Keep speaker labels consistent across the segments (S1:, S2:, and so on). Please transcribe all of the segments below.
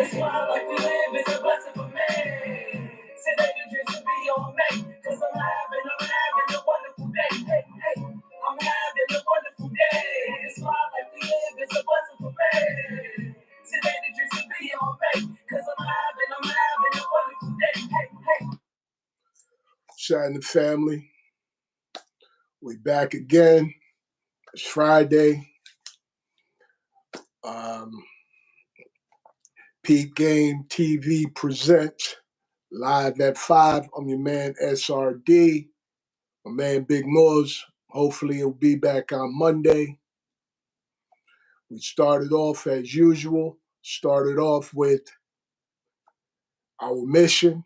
S1: This wild life we live is a blessing for me. Today the dreams will be on me. Cause I'm having a wonderful day. Hey, hey, I'm having a wonderful day. This wild life we live is a blessing for me. Today the dreams will be on me. Cause I'm having a wonderful day. Hey, hey. Shining family, we back again. It's Friday. Peep Game TV presents live at 5. I'm your man SRD. My man Big Moz. Hopefully he'll be back on Monday. We started off as usual. Started off with our mission,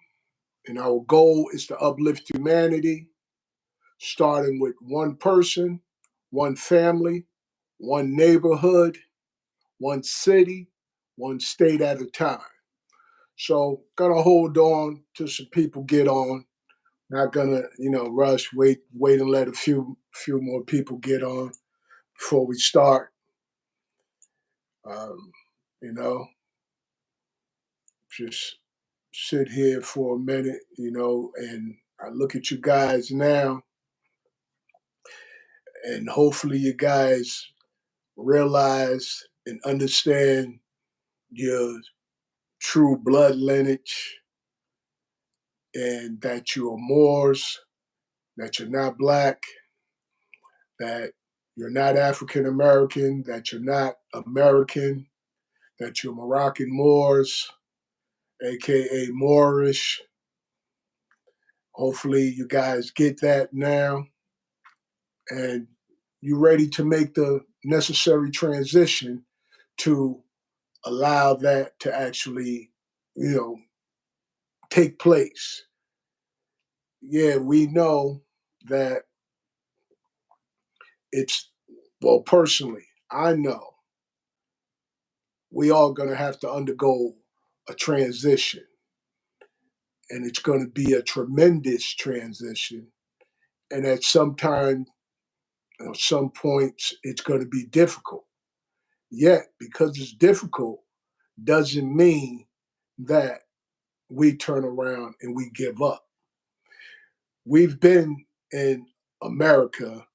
S1: and our goal is to uplift humanity, starting with one person, one family, one neighborhood, one city, one state at a time. So gonna hold on till some people get on. Not gonna, rush, wait and let a few more people get on before we start. Um, you know, just sit here for a minute, and I look at you guys now, and hopefully you guys realize and understand your true blood lineage and that you are Moors, that you're not Black, that you're not African American, that you're not American, that you're Moroccan Moors, aka Moorish. Hopefully, you guys get that now, and you're ready to make the necessary transition to allow that to actually, take place. Yeah, we know that well, personally, I know we all going to have to undergo a transition, and it's going to be a tremendous transition. And at some time, some points, it's going to be difficult. Yet, because it's difficult, doesn't mean that we turn around and we give up. We've been in America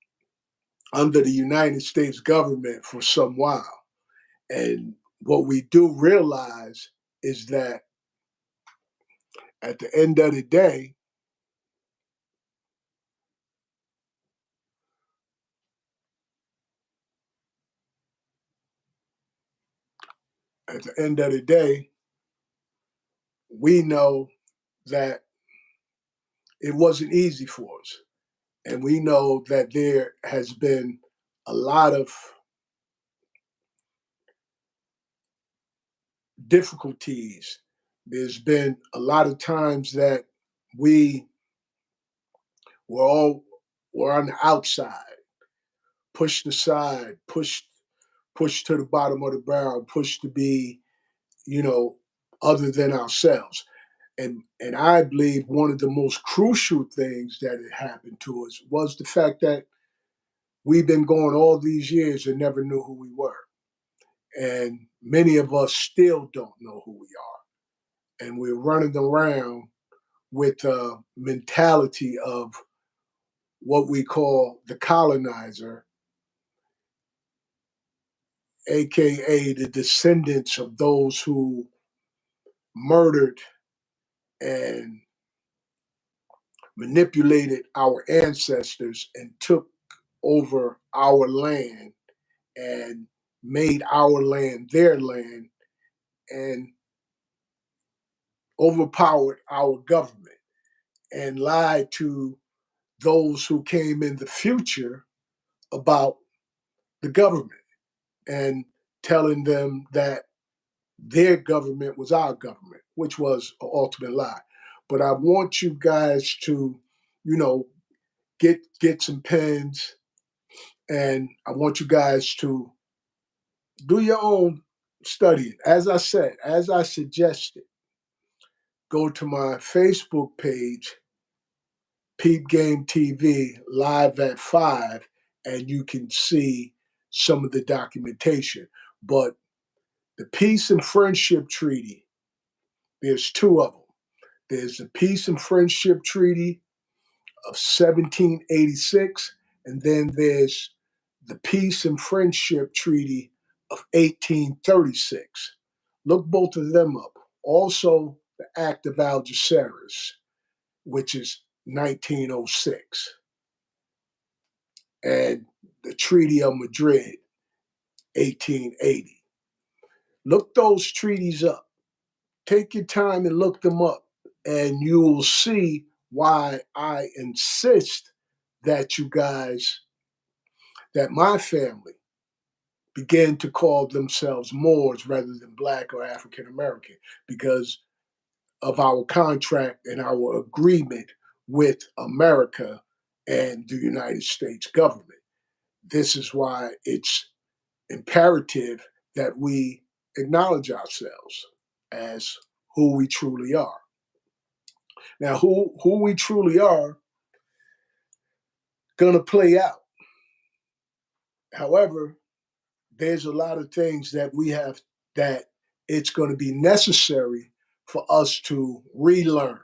S1: under the United States government for some while. And what we do realize is that at the end of the day, we know that it wasn't easy for us. And we know that there has been a lot of difficulties. There's been a lot of times that we were on the outside, pushed aside, pushed to the bottom of the barrel, pushed to be, you know, other than ourselves. And I believe one of the most crucial things that had happened to us was the fact that we've been going all these years and never knew who we were. And many of us still don't know who we are. And we're running around with a mentality of what we call the colonizer, aka the descendants of those who murdered and manipulated our ancestors and took over our land and made our land their land and overpowered our government and lied to those who came in the future about the government and telling them that their government was our government, which was an ultimate lie. But I want you guys to, you know, get some pens, and I want you guys to do your own studying. As I said, as I suggested, go to my Facebook page, Peep Game TV, live at 5, and you can see some of the documentation. But the Peace and Friendship Treaty There's two of them. There's the Peace and Friendship Treaty of 1786, and then there's the Peace and Friendship Treaty of 1836. Look both of them up. Also, the Act of Algeciras, which is 1906, and the Treaty of Madrid, 1880. Look those treaties up. Take your time and look them up, and you will see why I insist that you guys, that my family, began to call themselves Moors rather than Black or African American because of our contract and our agreement with America and the United States government. This is why it's imperative that we acknowledge ourselves as who we truly are. Now, who we truly are gonna play out. However, there's a lot of things that we have that it's going to be necessary for us to relearn,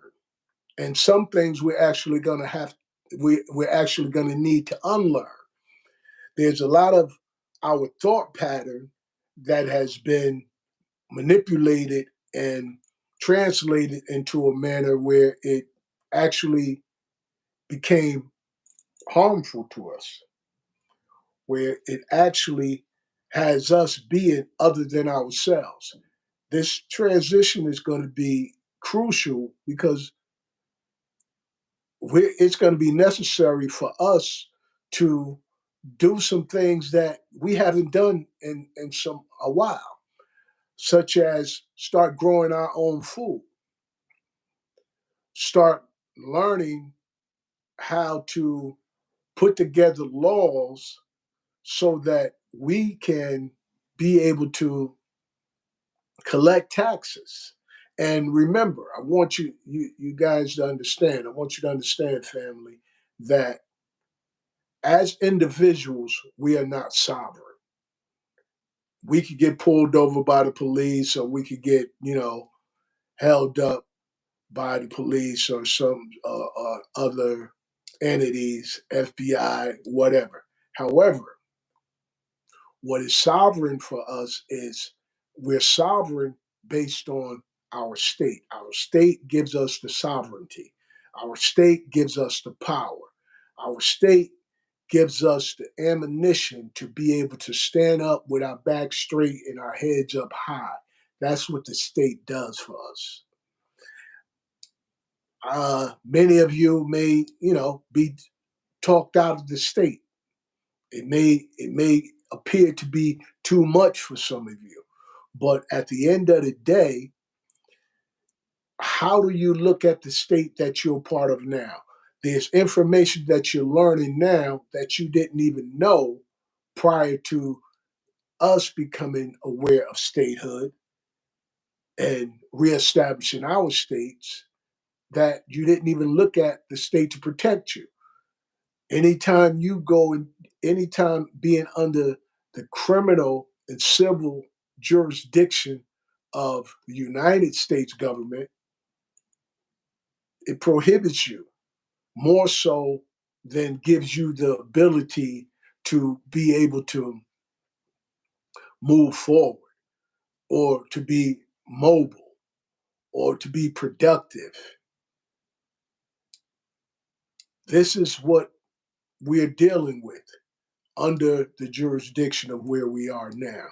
S1: and some things we're actually going to have we're actually going to need to unlearn. There's a lot of our thought pattern that has been manipulated and translated into a manner where it actually became harmful to us, where it actually has us being other than ourselves. This transition is going to be crucial because it's going to be necessary for us to do some things that we haven't done in some a while, such as start growing our own food, start learning how to put together laws so that we can be able to collect taxes. And remember, I want you guys to understand. I want you to understand, family, that as individuals, we are not sovereign. We could get pulled over by the police, or we could get held up by the police or some other entities, FBI, whatever. However, what is sovereign for us is we're sovereign based on our state. Our state gives us the sovereignty. Our state gives us the power. Our state gives us the ammunition to be able to stand up with our back straight and our heads up high. That's what the state does for us. Many of you may, be talked out of the state. It may appear to be too much for some of you, but at the end of the day, how do you look at the state that you're part of now? There's information that you're learning now that you didn't even know prior to us becoming aware of statehood and reestablishing our states, that you didn't even look at the state to protect you. Anytime you go and anytime being under the criminal and civil jurisdiction of the United States government, it prohibits you more so than gives you the ability to be able to move forward or to be mobile or to be productive. This is what we're dealing with under the jurisdiction of where we are now.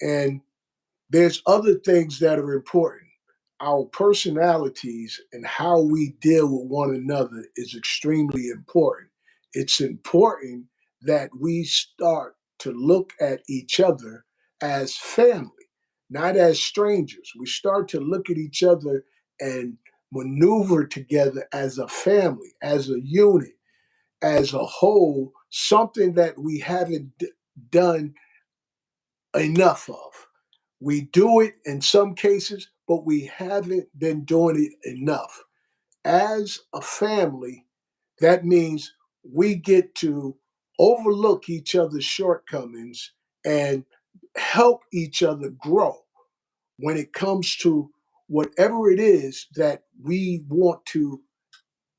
S1: And there's other things that are important. Our personalities and how we deal with one another is extremely important. It's important that we start to look at each other as family, not as strangers. We start to look at each other and maneuver together as a family, as a unit, as a whole, something that we haven't done enough of. We do it in some cases, but we haven't been doing it enough. As a family, that means we get to overlook each other's shortcomings and help each other grow when it comes to whatever it is that we want to,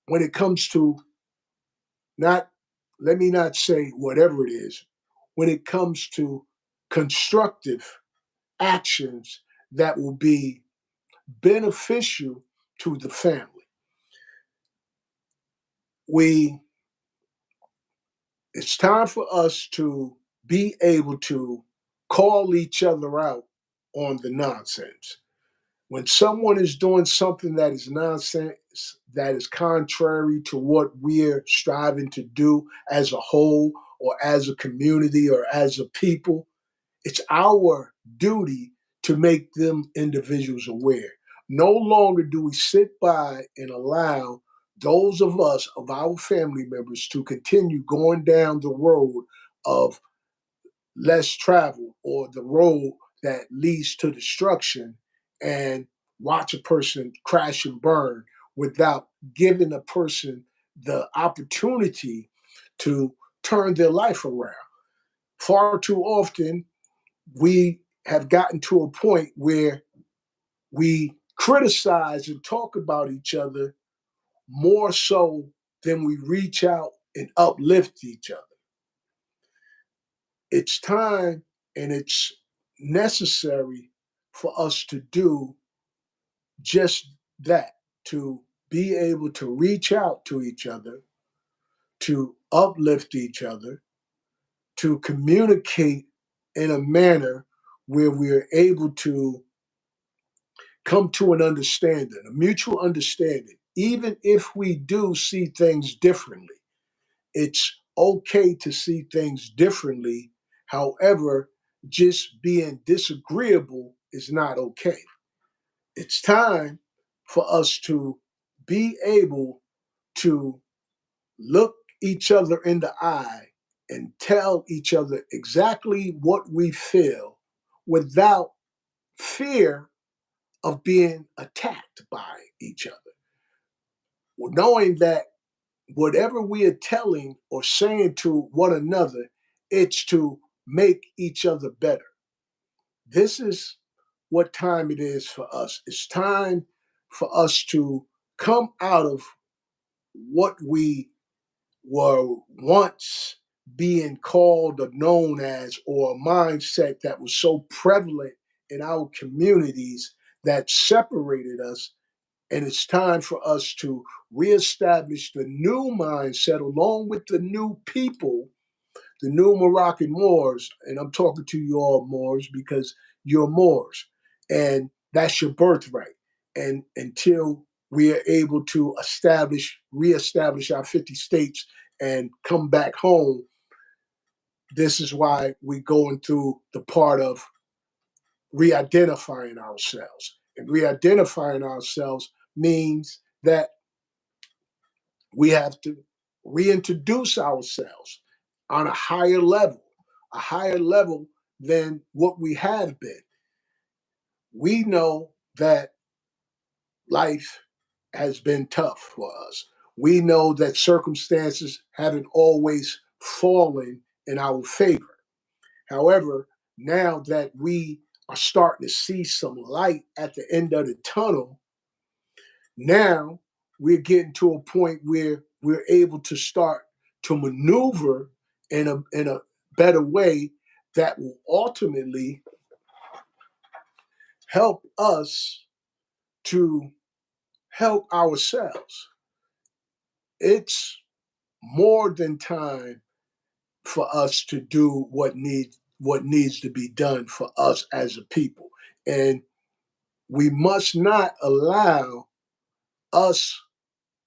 S1: when it comes to not, let me not say whatever it is, when it comes to constructive actions that will be beneficial to the family. We It's time for us to be able to call each other out on the nonsense. When someone is doing something that is nonsense, that is contrary to what we're striving to do as a whole, or as a community, or as a people, it's our duty to make them individuals aware. No longer do we sit by and allow those of us, of our family members, to continue going down the road of less travel, or the road that leads to destruction, and watch a person crash and burn without giving a person the opportunity to turn their life around. Far too often, we have gotten to a point where we criticize and talk about each other more so than we reach out and uplift each other. It's time, and it's necessary for us to do just that, to be able to reach out to each other, to uplift each other, to communicate in a manner where we're able to come to an understanding, a mutual understanding. Even if we do see things differently, it's okay to see things differently. However, just being disagreeable is not okay. It's time for us to be able to look each other in the eye and tell each other exactly what we feel without fear of being attacked by each other. Knowing that whatever we are telling or saying to one another, it's to make each other better. This is what time it is for us. It's time for us to come out of what we were once being called or known as, or a mindset that was so prevalent in our communities that separated us. And it's time for us to reestablish the new mindset along with the new people, the new Moroccan Moors. And I'm talking to you all Moors because you're Moors. And that's your birthright. And until we are able to reestablish our 50 states and come back home, this is why we're going through the part of re-identifying ourselves. And re-identifying ourselves means that we have to reintroduce ourselves on a higher level than what we have been. We know that life has been tough for us. We know that circumstances haven't always fallen in our favor. However, now that we are starting to see some light at the end of the tunnel, now we're getting to a point where we're able to start to maneuver in a better way that will ultimately help us to help ourselves. It's more than time for us to do what needs to be done for us as a people. And we must not allow us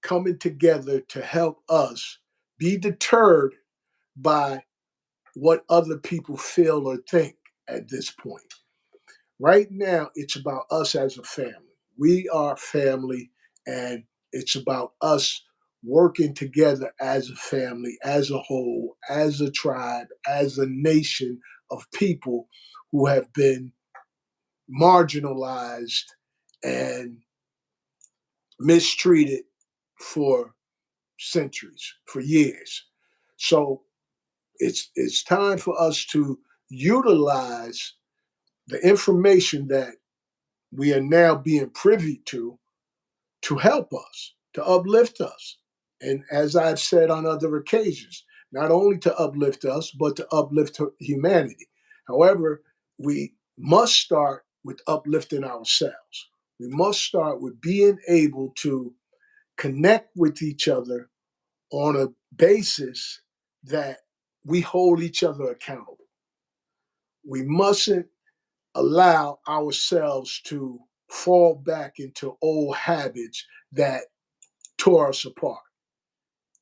S1: coming together to help us be deterred by what other people feel or think at this point. Right now, it's about us as a family. We are family, and it's about us working together as a family, as a whole, as a tribe, as a nation of people who have been marginalized and mistreated for centuries, for years. So it's time for us to utilize the information that we are now being privy to help us, to uplift us. And as I've said on other occasions, not only to uplift us, but to uplift humanity. However, we must start with uplifting ourselves. We must start with being able to connect with each other on a basis that we hold each other accountable. We mustn't allow ourselves to fall back into old habits that tore us apart.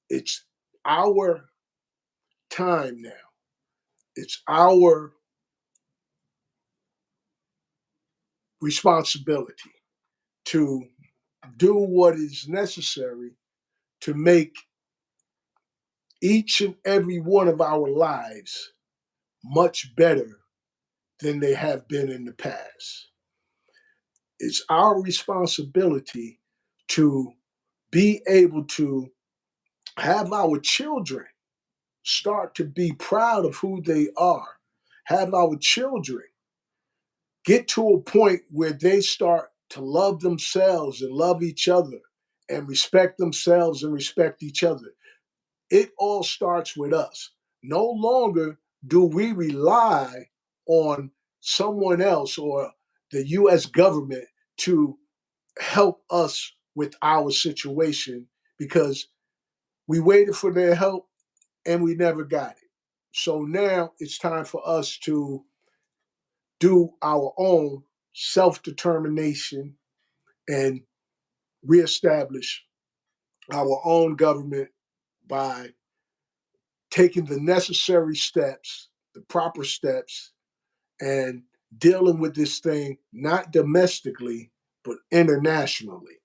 S1: It's our time now. It's our responsibility to do what is necessary to make each and every one of our lives much better than they have been in the past. It's our responsibility to be able to have our children start to be proud of who they are, have our children get to a point where they start to love themselves and love each other and respect themselves and respect each other. It all starts with us. No longer do we rely on someone else or the US government to help us with our situation because we waited for their help and we never got it. So now it's time for us to do our own self determination and reestablish our own government by taking the necessary steps, the proper steps, and dealing with this thing not domestically, but internationally,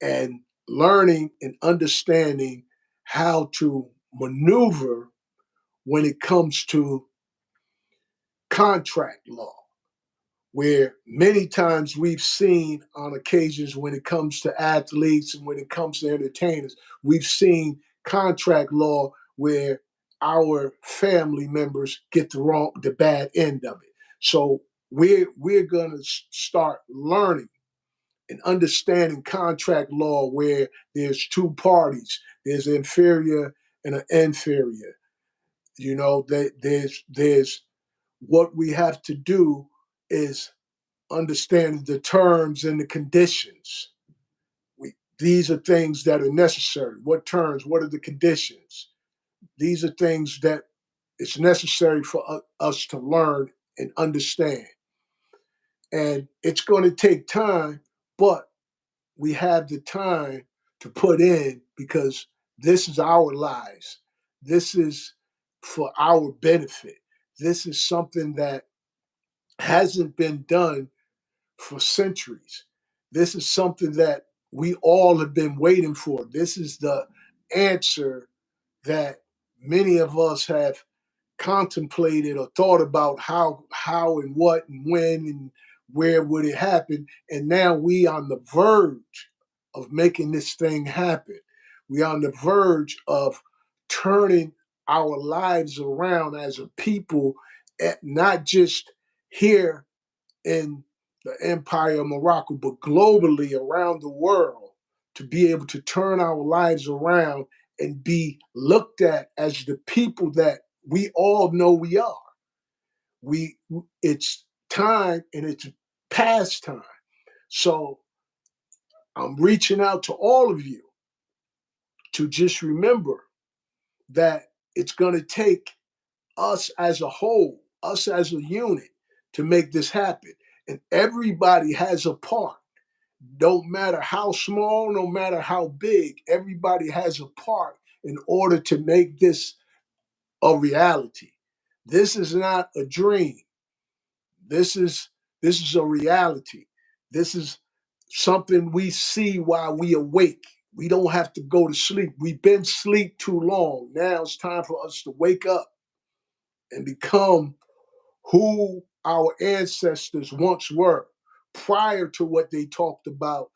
S1: and learning and understanding how to maneuver when it comes to contract law, where many times we've seen on occasions when it comes to athletes and when it comes to entertainers, we've seen contract law where our family members get the bad end of it. So we're gonna start learning and understanding contract law where there's two parties, there's an inferior and an inferior. You know, there's what we have to do is understand the terms and the conditions. These are things that are necessary. What terms? What are the conditions? These are things that it's necessary for us to learn and understand. And it's going to take time, but we have the time to put in because this is our lives. This is for our benefit. This is something that hasn't been done for centuries. This is something that we all have been waiting for. This is the answer that many of us have contemplated or thought about how and what and when and where would it happen. And now we on the verge of making this thing happen. We on the verge of turning our lives around as a people, not just here in the Empire of Morocco, but globally around the world, to be able to turn our lives around and be looked at as the people that we all know we are. We it's time and it's past time. So I'm reaching out to all of you to just remember that it's going to take us as a whole, us as a unit to make this happen. And everybody has a part. Don't matter how small, no matter how big, everybody has a part in order to make this a reality. This is not a dream. This is this is a reality. This is something we see while we awake. We don't have to go to sleep. We've been asleep too long. Now it's time for us to wake up and become who our ancestors once were prior to what they talked about,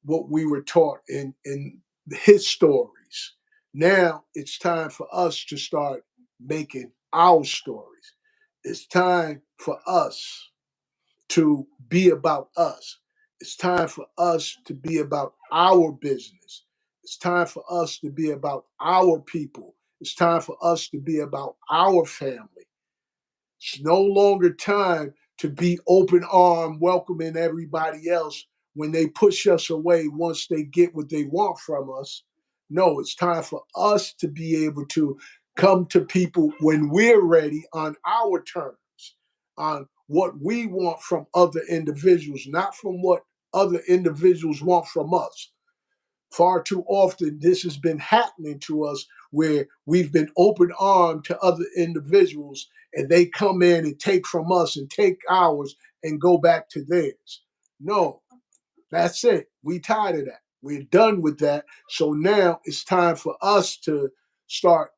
S1: what we were taught in his stories. Now it's time for us to start making our stories. It's time for us to be about us. It's time for us to be about our business. It's time for us to be about our people. It's time for us to be about our family. It's no longer time to be open arm, welcoming everybody else when they push us away once they get what they want from us. No, it's time for us to be able to come to people when we're ready on our terms, on what we want from other individuals, not from what other individuals want from us. Far too often, this has been happening to us where we've been open armed to other individuals and they come in and take from us and take ours and go back to theirs. No, that's it. We tired of that. We're done with that. So now it's time for us to start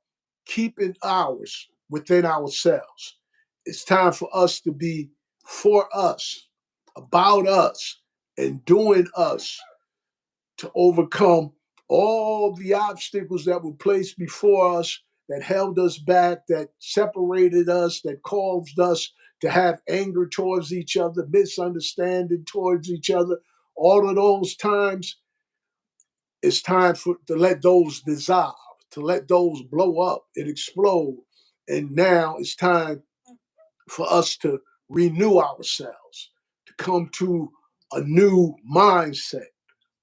S1: keeping ours within ourselves. It's time for us to be for us, about us, and doing us to overcome all the obstacles that were placed before us, that held us back, that separated us, that caused us to have anger towards each other, misunderstanding towards each other. All of those times, it's time to let those dissolve, to let those blow up and explode. And now it's time for us to renew ourselves, to come to a new mindset,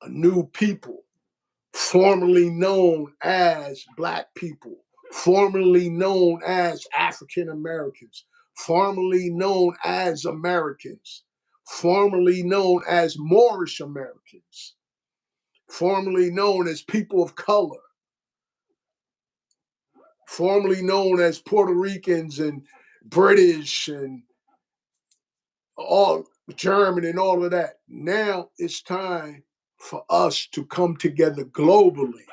S1: a new people, formerly known as Black people, formerly known as African Americans, formerly known as Americans, formerly known as Moorish Americans, formerly known as people of color, formerly known as Puerto Ricans and British and all German and all of that. Now it's time for us to come together globally,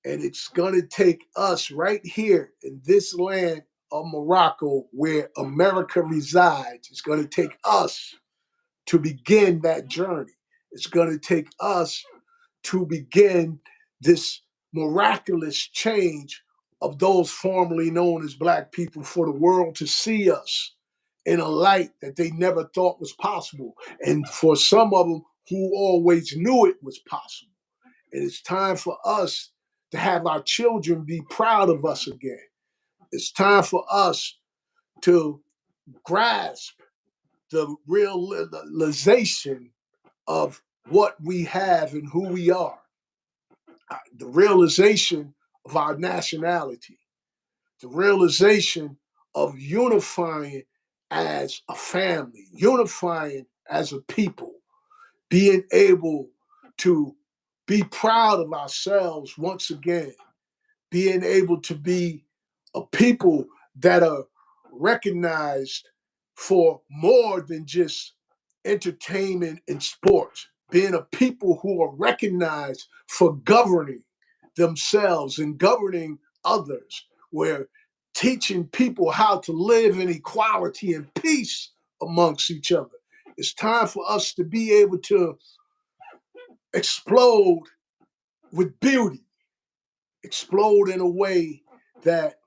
S1: and it's going to take us right here in this land of Morocco where America resides. It's going to take us to begin that journey. It's going to take us to begin this miraculous change of those formerly known as Black people, for the world to see us in a light that they never thought was possible. And for some of them who always knew it was possible. And it's time for us to have our children be proud of us again. It's time for us to grasp the realization of what we have and who we are, the realization of our nationality, the realization of unifying as a family, unifying as a people, being able to be proud of ourselves once again, being able to be a people that are recognized for more than just entertainment and sports, being a people who are recognized for governing themselves and governing others, where teaching people how to live in equality and peace amongst each other. It's time for us to be able to explode with beauty, explode in a way that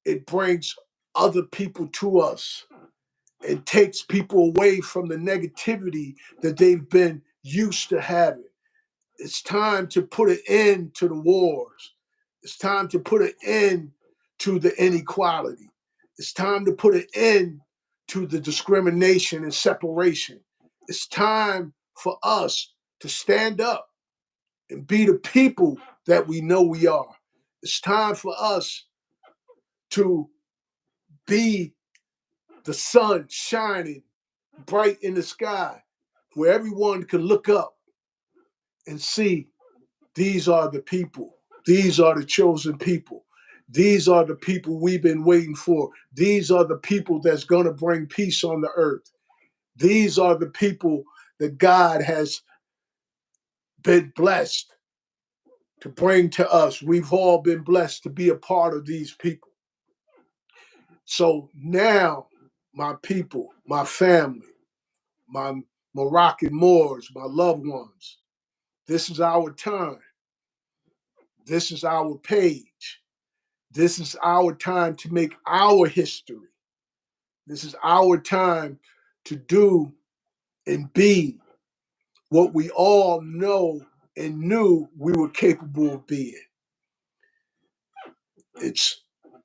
S1: it brings other people to us and takes people away from the negativity that they've been used to having. It's time to put an end to the wars. It's time to put an end to the inequality. It's time to put an end to the discrimination and separation. It's time for us to stand up and be the people that we know we are. It's time for us to be the sun shining bright in the sky where everyone can look up and see these are the people. These are the chosen people. These are the people we've been waiting for. These are the people that's going to bring peace on the earth. These are the people that God has been blessed to bring to us. We've all been blessed to be a part of these people. So now, my people, my family, my Moroccan Moors, my loved ones, this is our time. This is our page. This is our time to make our history. This is our time to do and be what we all know and knew we were capable of being. It's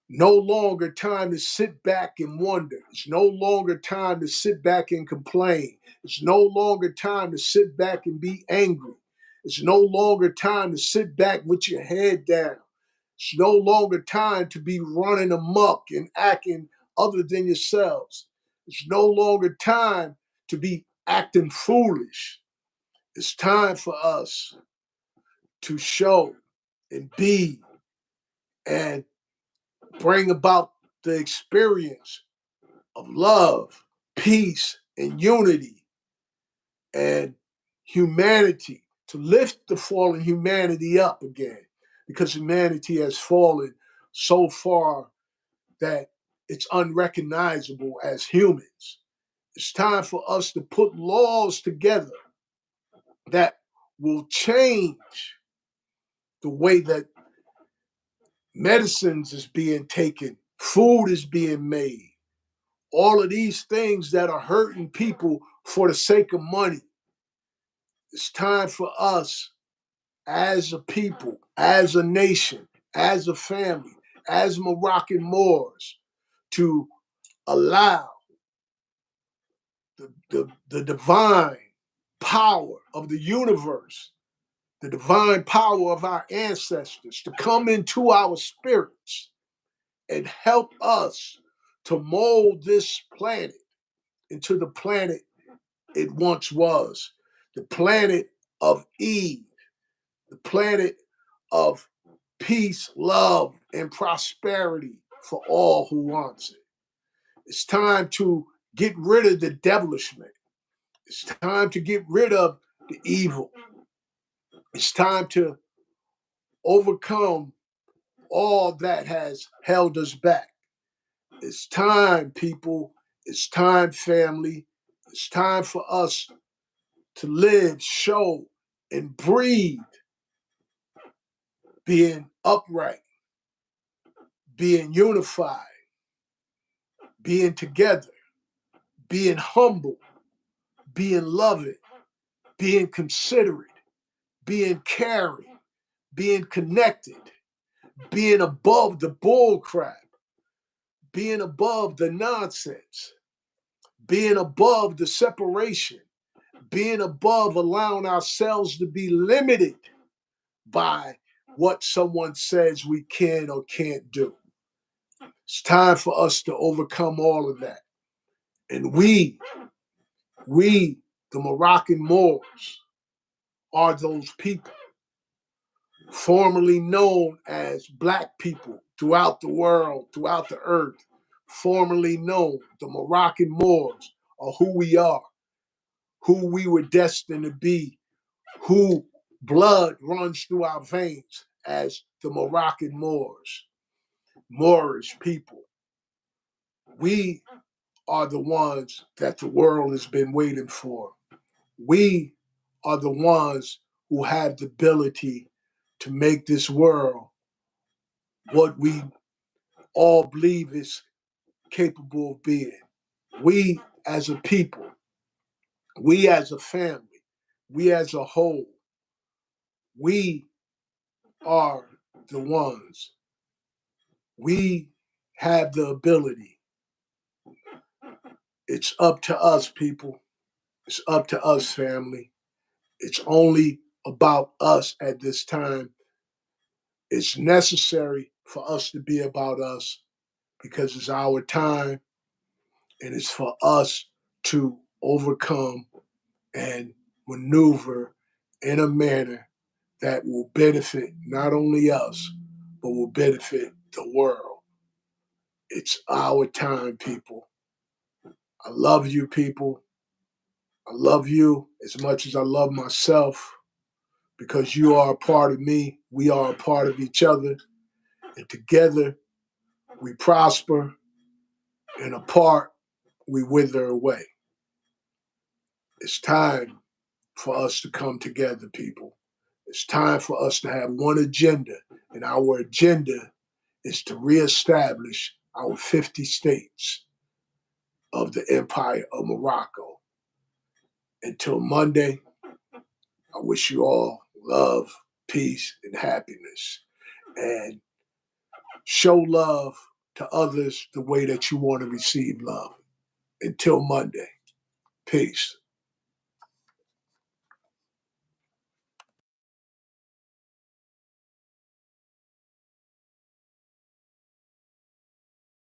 S1: no longer time to sit back and wonder. It's no longer time to sit back and complain. It's no longer time to sit back and be angry. It's no longer time to sit back with your head down. It's no longer time to be running amok and acting other than yourselves. It's no longer time to be acting foolish. It's time for us to show and be and bring about the experience of love, peace, and unity and humanity, to lift the fallen humanity up again, because humanity has fallen so far that it's unrecognizable as humans. It's time for us to put laws together that will change the way that medicines is being taken, food is being made, all of these things that are hurting people for the sake of money. It's time for us as a people, as a nation, as a family, as Moroccan Moors to allow the divine power of the universe, the divine power of our ancestors to come into our spirits and help us to mold this planet into the planet it once was, the planet of Eve, the planet of peace, love, and prosperity for all who wants it. It's time to get rid of the devilishment. It's time to get rid of the evil. It's time to overcome all that has held us back. It's time, people. It's time, family. It's time for us to live, show, and breathe being upright, being unified, being together, being humble, being loving, being considerate, being caring, being connected, being above the bull crap, being above the nonsense, being above the separation, being above allowing ourselves to be limited by what someone says we can or can't do. It's time for us to overcome all of that. And we, the Moroccan Moors, are those people, formerly known as Black people throughout the world, throughout the earth, formerly known, the Moroccan Moors are who we are, who we were destined to be, who blood runs through our veins as the Moroccan Moors, Moorish people. We are the ones that the world has been waiting for. We are the ones who have the ability to make this world what we all believe is capable of being. We as a people, we as a family, we as a whole, we are the ones. We have the ability. It's up to us, people. It's up to us, family. It's only about us at this time. It's necessary for us to be about us because it's our time and it's for us to overcome and maneuver in a manner that will benefit not only us, but will benefit the world. It's our time, people. I love you, people. I love you as much as I love myself because you are a part of me. We are a part of each other. And together we prosper, and apart we wither away. It's time for us to come together, people. It's time for us to have one agenda, and our agenda is to reestablish our 50 states. of the Empire of Morocco. Until Monday, I wish you all love, peace, and happiness. And show love to others the way that you want to receive love. Until Monday, peace.